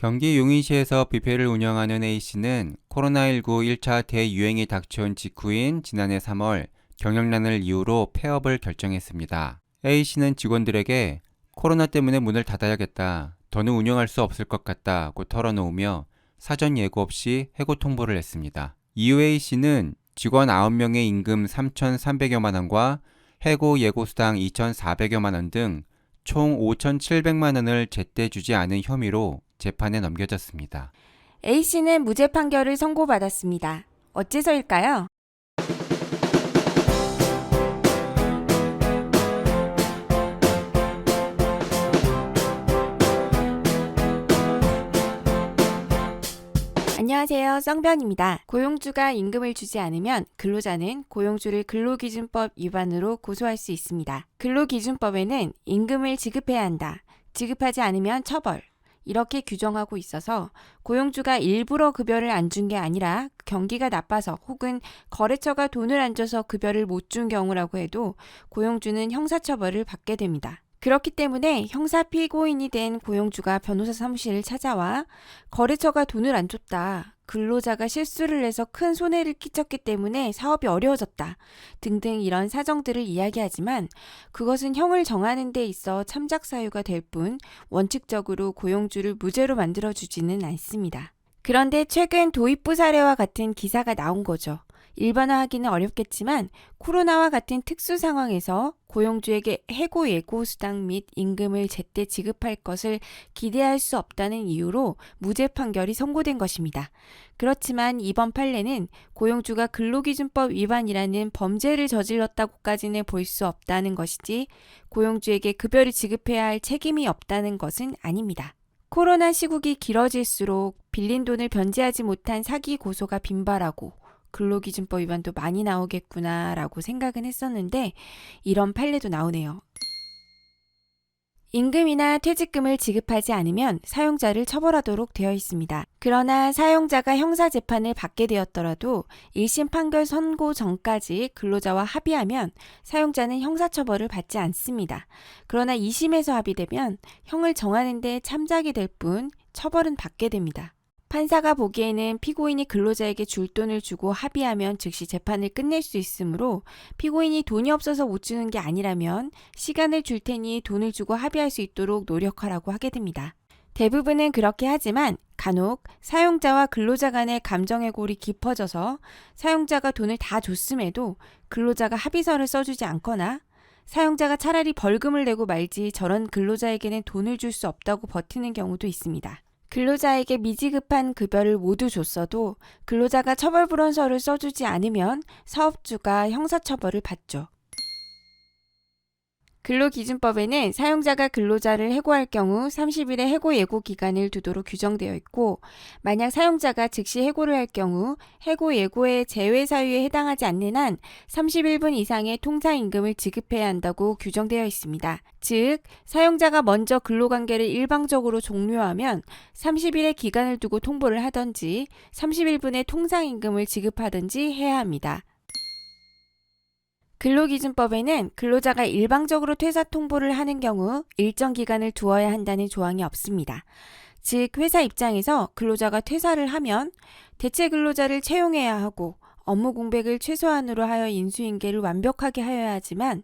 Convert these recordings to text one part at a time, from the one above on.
경기 용인시에서 뷔페를 운영하는 A씨는 코로나19 1차 대유행이 닥쳐온 직후인 지난해 3월 경영난을 이유로 폐업을 결정했습니다. A씨는 직원들에게 코로나 때문에 문을 닫아야겠다, 더는 운영할 수 없을 것 같다고 털어놓으며 사전 예고 없이 해고 통보를 했습니다. 이후 A씨는 직원 9명의 임금 3,300여만 원과 해고 예고수당 2,400여만 원 등 총 5,700만 원을 제때 주지 않은 혐의로 재판에 넘겨졌습니다. A씨는 무죄 판결을 선고받았습니다. 어째서일까요? 안녕하세요. 썬변입니다. 고용주가 임금을 주지 않으면 근로자는 고용주를 근로기준법 위반으로 고소할 수 있습니다. 근로기준법에는 임금을 지급해야 한다, 지급하지 않으면 처벌, 이렇게 규정하고 있어서 고용주가 일부러 급여를 안 준 게 아니라 경기가 나빠서 혹은 거래처가 돈을 안 줘서 급여를 못 준 경우라고 해도 고용주는 형사처벌을 받게 됩니다. 그렇기 때문에 형사 피고인이 된 고용주가 변호사 사무실을 찾아와 거래처가 돈을 안 줬다, 근로자가 실수를 해서 큰 손해를 끼쳤기 때문에 사업이 어려워졌다 등등 이런 사정들을 이야기하지만 그것은 형을 정하는 데 있어 참작 사유가 될 뿐 원칙적으로 고용주를 무죄로 만들어주지는 않습니다. 그런데 최근 도입부 사례와 같은 기사가 나온 거죠. 일반화하기는 어렵겠지만 코로나와 같은 특수 상황에서 고용주에게 해고 예고 수당 및 임금을 제때 지급할 것을 기대할 수 없다는 이유로 무죄 판결이 선고된 것입니다. 그렇지만 이번 판례는 고용주가 근로기준법 위반이라는 범죄를 저질렀다고까지는 볼 수 없다는 것이지 고용주에게 급여를 지급해야 할 책임이 없다는 것은 아닙니다. 코로나 시국이 길어질수록 빌린 돈을 변제하지 못한 사기 고소가 빈발하고 근로기준법 위반도 많이 나오겠구나 라고 생각은 했었는데 이런 판례도 나오네요. 임금이나 퇴직금을 지급하지 않으면 사용자를 처벌하도록 되어 있습니다. 그러나 사용자가 형사재판을 받게 되었더라도 1심 판결 선고 전까지 근로자와 합의하면 사용자는 형사처벌을 받지 않습니다. 그러나 2심에서 합의되면 형을 정하는 데 참작이 될 뿐 처벌은 받게 됩니다. 판사가 보기에는 피고인이 근로자에게 줄 돈을 주고 합의하면 즉시 재판을 끝낼 수 있으므로 피고인이 돈이 없어서 못 주는 게 아니라면 시간을 줄 테니 돈을 주고 합의할 수 있도록 노력하라고 하게 됩니다. 대부분은 그렇게 하지만 간혹 사용자와 근로자 간의 감정의 골이 깊어져서 사용자가 돈을 다 줬음에도 근로자가 합의서를 써주지 않거나 사용자가 차라리 벌금을 내고 말지 저런 근로자에게는 돈을 줄 수 없다고 버티는 경우도 있습니다. 근로자에게 미지급한 급여를 모두 줬어도 근로자가 처벌불원서를 써주지 않으면 사업주가 형사처벌을 받죠. 근로기준법에는 사용자가 근로자를 해고할 경우 30일의 해고 예고 기간을 두도록 규정되어 있고 만약 사용자가 즉시 해고를 할 경우 해고 예고의 제외 사유에 해당하지 않는 한 31분 이상의 통사임금을 지급해야 한다고 규정되어 있습니다. 즉, 사용자가 먼저 근로관계를 일방적으로 종료하면 30일의 기간을 두고 통보를 하든지 31분의 통상임금을 지급하든지 해야 합니다. 근로기준법에는 근로자가 일방적으로 퇴사 통보를 하는 경우 일정 기간을 두어야 한다는 조항이 없습니다. 즉, 회사 입장에서 근로자가 퇴사를 하면 대체 근로자를 채용해야 하고 업무 공백을 최소한으로 하여 인수인계를 완벽하게 하여야 하지만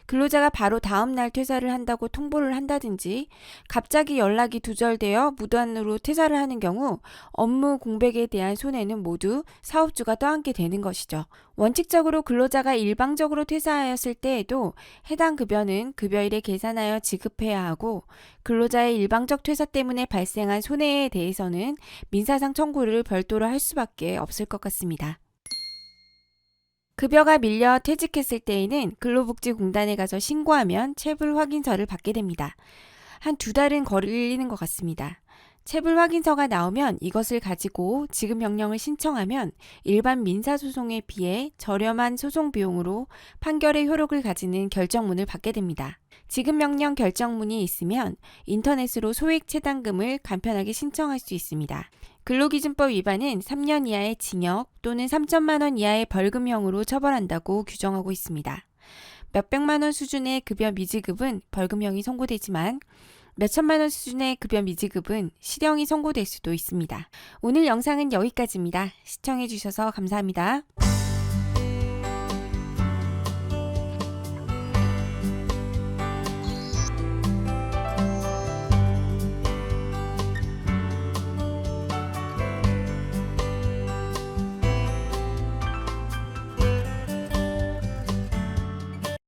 근로자가 바로 다음 날 퇴사를 한다고 통보를 한다든지 갑자기 연락이 두절되어 무단으로 퇴사를 하는 경우 업무 공백에 대한 손해는 모두 사업주가 떠안게 되는 것이죠. 원칙적으로 근로자가 일방적으로 퇴사하였을 때에도 해당 급여는 급여일에 계산하여 지급해야 하고 근로자의 일방적 퇴사 때문에 발생한 손해에 대해서는 민사상 청구를 별도로 할 수밖에 없을 것 같습니다. 급여가 밀려 퇴직했을 때에는 근로복지공단에 가서 신고하면 체불 확인서를 받게 됩니다. 한 2달은 걸리는 것 같습니다. 체불 확인서가 나오면 이것을 가지고 지급명령을 신청하면 일반 민사소송에 비해 저렴한 소송 비용으로 판결의 효력을 가지는 결정문을 받게 됩니다. 지급명령 결정문이 있으면 인터넷으로 소액체당금을 간편하게 신청할 수 있습니다. 근로기준법 위반은 3년 이하의 징역 또는 3천만 원 이하의 벌금형으로 처벌한다고 규정하고 있습니다. 몇백만 원 수준의 급여 미지급은 벌금형이 선고되지만 몇천만 원 수준의 급여 미지급은 실형이 선고될 수도 있습니다. 오늘 영상은 여기까지입니다. 시청해주셔서 감사합니다.